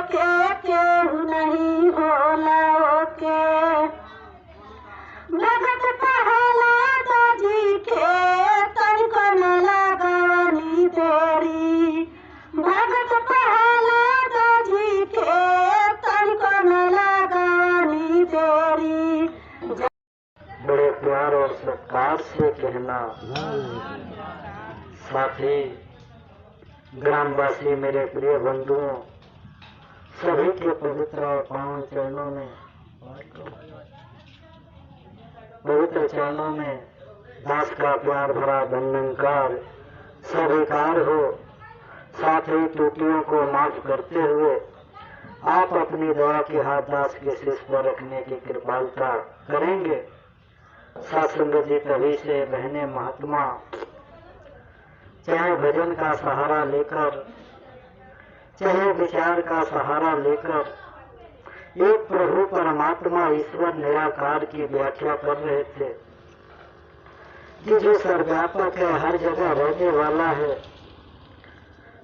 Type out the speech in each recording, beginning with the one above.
के केहू नहीं होला ओके भगत प्रहलाद जी के तनिको न लगवनी देरी भगत प्रहलाद जी के तनिको न लगवनी देरी। बड़े प्यार और सत्कार से कहना साथी ग्रामवासी मेरे प्रिय बंधुओं सभी के पवित्र और पावन चरणों में दास का प्यार भरा वंदनकार स्वीकार हो। साथ ही त्रुटियों को माफ करते हुए आप अपनी दया के हाथ दास के शीश पर रखने की कृपालुता करेंगे। सत्संग जी तभी से बहने महात्मा चाहे भजन का सहारा लेकर चाहे विचार का सहारा लेकर एक प्रभु परमात्मा ईश्वर निराकार की व्याख्या कर रहे थे कि जो सर्वव्यापक है, हर जगह रहने वाला है,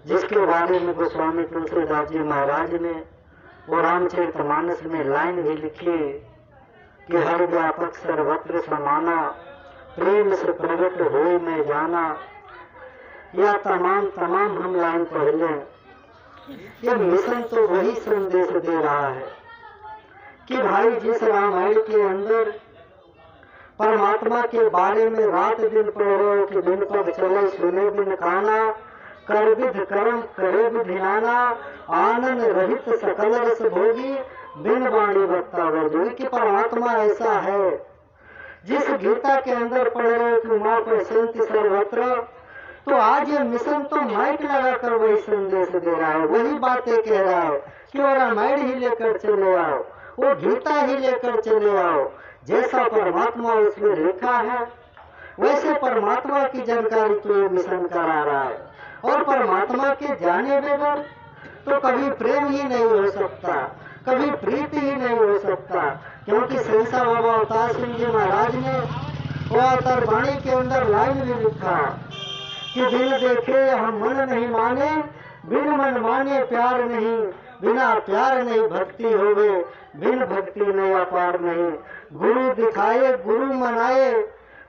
जिसके बारे में गोस्वामी तुलसीदास जी महाराज ने और रामचरितमानस में लाइन भी लिखी कि हर व्यापक सर्वत्र समाना प्रेम से प्रकट होए में जाना। या तमाम हम लाइन पढ़ लें। ये मिशन तो वही संदेश दे रहा है कि भाई जिस रामायण के अंदर परमात्मा के बारे में रात दिन पढ़ रहे हो कि दिन पग चले सुने बिन खाना कर विध कर्म करे विधिनाना आनंद रहित सकल रस भोगी बिन वाणी वक्ता वर्जोई कि परमात्मा ऐसा है। जिस गीता के अंदर पढ़ रहे हो कि माँ पर शांति सर्वत्र, तो आज ये मिशन तो माइक लगाकर वही संदेश दे रहा है, वही बातें कह रहा है कि वो रामायण ही लेकर चले आओ, वो गीता ही लेकर चले आओ। जैसा परमात्मा उसमें लिखा है वैसे परमात्मा की जानकारी तो ये मिशन करा रहा है। और परमात्मा के जाने बगैर तो कभी प्रेम ही नहीं हो सकता, कभी प्रीति ही नहीं हो सकता। क्योंकि सहसा बाबा अवतार सिंह जी महाराज ने वो अवतार वाणी के अंदर लाइन भी लिखा कि बिन देखे हम मन नहीं माने, बिन मन माने प्यार नहीं, बिना प्यार नहीं भक्ति होवे, बिन भक्ति नहीं अपार नहीं। गुरु दिखाए गुरु मनाए,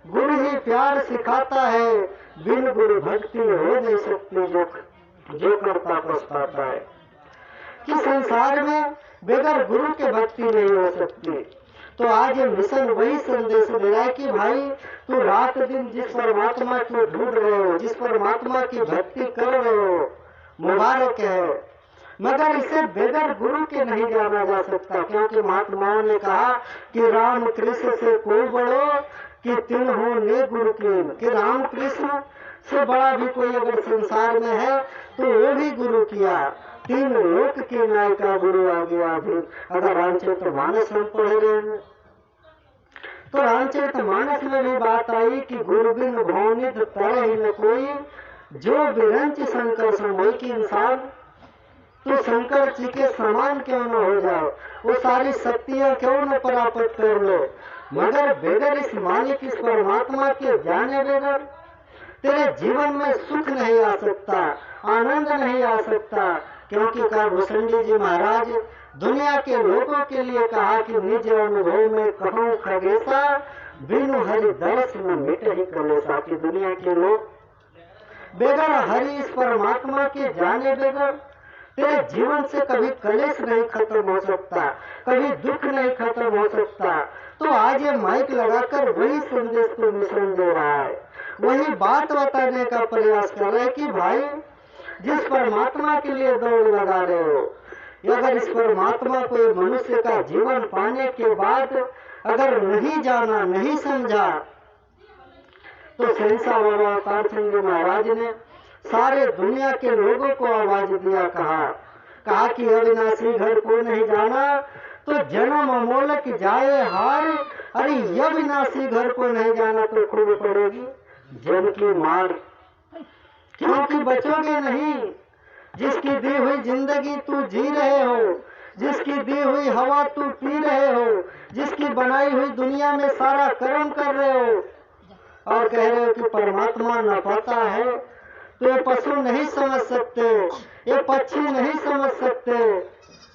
गुरु ही प्यार सिखाता है, बिन गुरु भक्ति हो नहीं सकती जो करता पछताता है। कि संसार में बगैर गुरु के भक्ति नहीं हो सकती। तो आज ये मिशन वही संदेश दे रहा है कि भाई तू रात दिन जिस परमात्मा को ढूंढ रहे हो, जिस परमात्मा की भक्ति कर रहे हो, मुबारक है, मगर इसे बगैर गुरु के नहीं जाना जा सकता। क्योंकि महात्माओं ने कहा कि राम कृष्ण से कोई बड़ो कि तिन हो ने गुरु की, राम कृष्ण से बड़ा भी कोई अगर संसार में है तो वो भी गुरु किया, तीन लोक के नायका गुरु आ गया। अगर रामचरितमानस हम पढ़ रहे हैं तो रामचरितमानस में भी बात आई कि गुरु बिन भौनित तरह ही न कोई, जो विरंच शंकर समय की इंसान, तो शंकर जी के समान क्यों न हो जाओ, वो सारी शक्तियां क्यों न प्राप्त कर लो, मगर बगैर इस मालिक इस परमात्मा के जाने बगैर तेरे जीवन में सुख नहीं आ सकता, आनंद नहीं आ सकता। क्योंकि काभूषण जी महाराज दुनिया के लोगों के लिए कहा कि निज अनुभव में कहूँ खगेसा, बिनु हरि दर्श न मिट ही कलेसा। कि दुनिया के लोग बगैर हरि इस परमात्मा के जाने बगैर तेरे जीवन से कभी कलेश नहीं खत्म हो सकता, कभी दुख नहीं खत्म हो सकता। तो आज ये माइक लगाकर वही संदेश को मिशन दे रहा है, वही बात बताने का प्रयास कर रहा है कि भाई जिस परमात्मा के लिए दौड़ लगा रहे हो, अगर इस परमात्मा को मनुष्य का जीवन पाने के बाद अगर नहीं जाना, नहीं समझा, तो सहसा बाबा अवतार सिंह जी महाराज ने सारे दुनिया के लोगों को आवाज दिया, कहा कि अविनाशी घर को नहीं जाना तो जन्म अमोलक जाए हार। अरे अविनाशी घर को नहीं जाना तो खूब पड़ेगी जन की मार, क्योंकि बचोगे नहीं। जिसकी दी हुई जिंदगी तू जी रहे हो, जिसकी दी हुई हवा तू पी रहे हो, जिसकी बनाई हुई दुनिया में सारा कर्म कर रहे हो, और कह रहे हो कि परमात्मा न पता है, तो ये पशु नहीं समझ सकते, ये पक्षी नहीं समझ सकते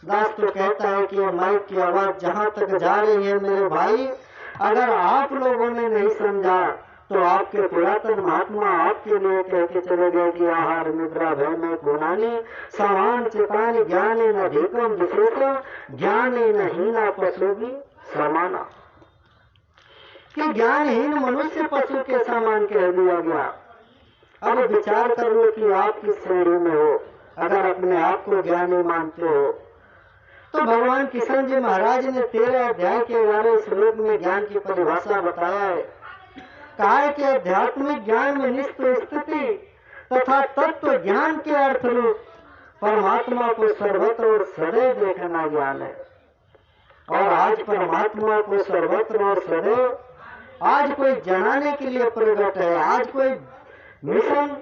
दास तो कहता है कि माइक की आवाज जहां तक जा रही है मेरे भाई, अगर आप लोगों ने नहीं समझा तो आपके पुरातन महात्मा आपके लिए कह के चले गए कि आहार निद्रा भय में गुणानी समान चितानी ज्ञानी न अधिकम विशेष ज्ञानी न हीना पशु भी समाना, कि ज्ञानहीन मनुष्य पशु के समान कह दिया गया। अब विचार कर लो कि आप किस श्रेणी में हो। अगर अपने आप को ज्ञानी मानते हो तो भगवान किशन जी महाराज ने 13 अध्याय के 11 श्लोक में ज्ञान की परिभाषा बताया है। कहा है कि आध्यात्मिक ज्ञान में निष्ठ स्थिति तथा तत्व ज्ञान के अर्थ रूप परमात्मा को सर्वत्र और सदैव देखना ज्ञान है। और आज परमात्मा को सर्वत्र और सदैव आज कोई जनाने के लिए प्रकट है, आज कोई मिशन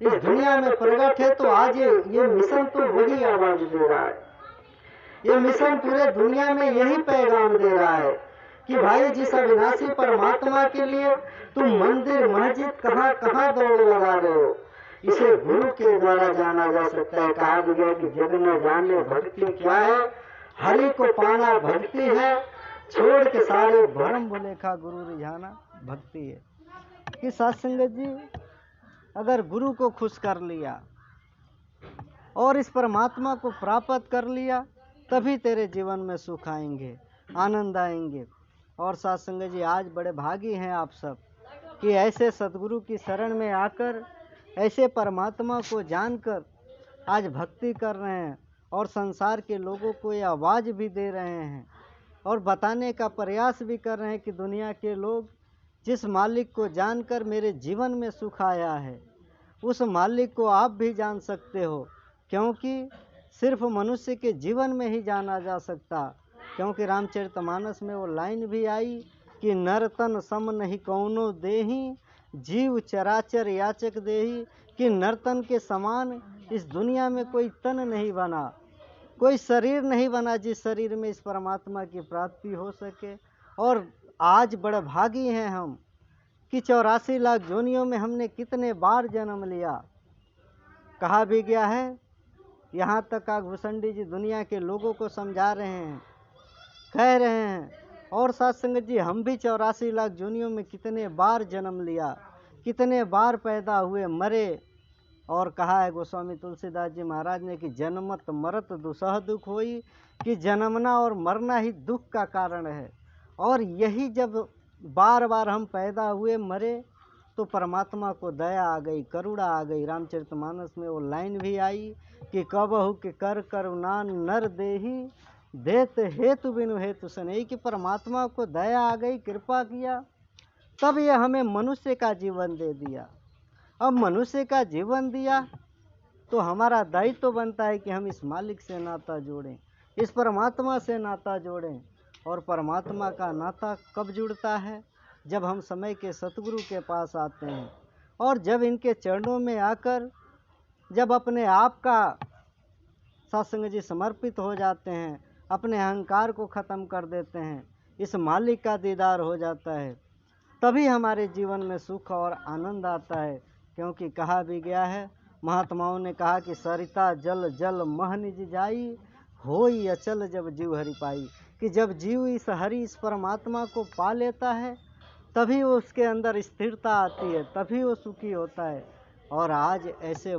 इस दुनिया में प्रकट है, तो आज ये मिशन तो वही आवाज दे रहा है। ये मिशन पूरे दुनिया में यही पैगाम दे रहा है कि भाई जिस अविनाशी परमात्मा के लिए तुम मंदिर मस्जिद कहाँ कहाँ दौड़ लगा रहे हो, इसे गुरु के द्वारा जाना जा सकता है। कहा गया कि जग न जाने भक्ति क्या है, हरि को पाना भक्ति है, छोड़ के सारे भरम भुलेखा गुरु रिझाना भक्ति है। कि साथ संगत जी, अगर गुरु को खुश कर लिया और इस परमात्मा को प्राप्त कर लिया, तभी तेरे जीवन में सुख आएंगे, आनंद आएंगे। और साथ संगत जी, आज बड़े भागी हैं आप सब कि ऐसे सदगुरु की शरण में आकर ऐसे परमात्मा को जानकर आज भक्ति कर रहे हैं और संसार के लोगों को ये आवाज़ भी दे रहे हैं और बताने का प्रयास भी कर रहे हैं कि दुनिया के लोग जिस मालिक को जानकर मेरे जीवन में सुख आया है, उस मालिक को आप भी जान सकते हो। क्योंकि सिर्फ मनुष्य के जीवन में ही जाना जा सकता, क्योंकि रामचरितमानस में वो लाइन भी आई कि नर तन सम नहीं कौनो देही, जीव चराचर याचक देही। कि नर्तन के समान इस दुनिया में कोई तन नहीं बना, कोई शरीर नहीं बना जिस शरीर में इस परमात्मा की प्राप्ति हो सके। और आज बड़े भागी हैं हम कि 84 लाख जोनियों में हमने कितने बार जन्म लिया। कहा भी गया है, यहाँ तक भूषंडी जी दुनिया के लोगों को समझा रहे हैं, कह रहे हैं। और साथ संगत जी, हम भी 84 लाख जोनियों में कितने बार जन्म लिया, कितने बार पैदा हुए, मरे। और कहा है गोस्वामी तुलसीदास जी महाराज ने कि जन्मत मरत दुसह दुख होई, कि जन्मना और मरना ही दुख का कारण है। और यही जब बार बार हम पैदा हुए, मरे, तो परमात्मा को दया आ गई, करुणा आ गई। रामचरितमानस में वो लाइन भी आई कि कबहु के कर करुणा नर देही, देत हेतु बिनु हेतु सनई। कि परमात्मा को दया आ गई, कृपा किया, तब ये हमें मनुष्य का जीवन दे दिया। अब मनुष्य का जीवन दिया तो हमारा दायित्व तो बनता है कि हम इस मालिक से नाता जोड़ें, इस परमात्मा से नाता जोड़ें। और परमात्मा का नाता कब जुड़ता है? जब हम समय के सतगुरु के पास आते हैं और जब इनके चरणों में आकर जब अपने आप का सत्संग जी समर्पित हो जाते हैं, अपने अहंकार को ख़त्म कर देते हैं, इस मालिक का दीदार हो जाता है, तभी हमारे जीवन में सुख और आनंद आता है। क्योंकि कहा भी गया है, महात्माओं ने कहा कि सरिता जल जल मह निज जाई, होई अचल जब जीव हरि पाई। कि जब जीव इस हरि इस परमात्मा को पा लेता है, तभी वो उसके अंदर स्थिरता आती है, तभी वो सुखी होता है। और आज ऐसे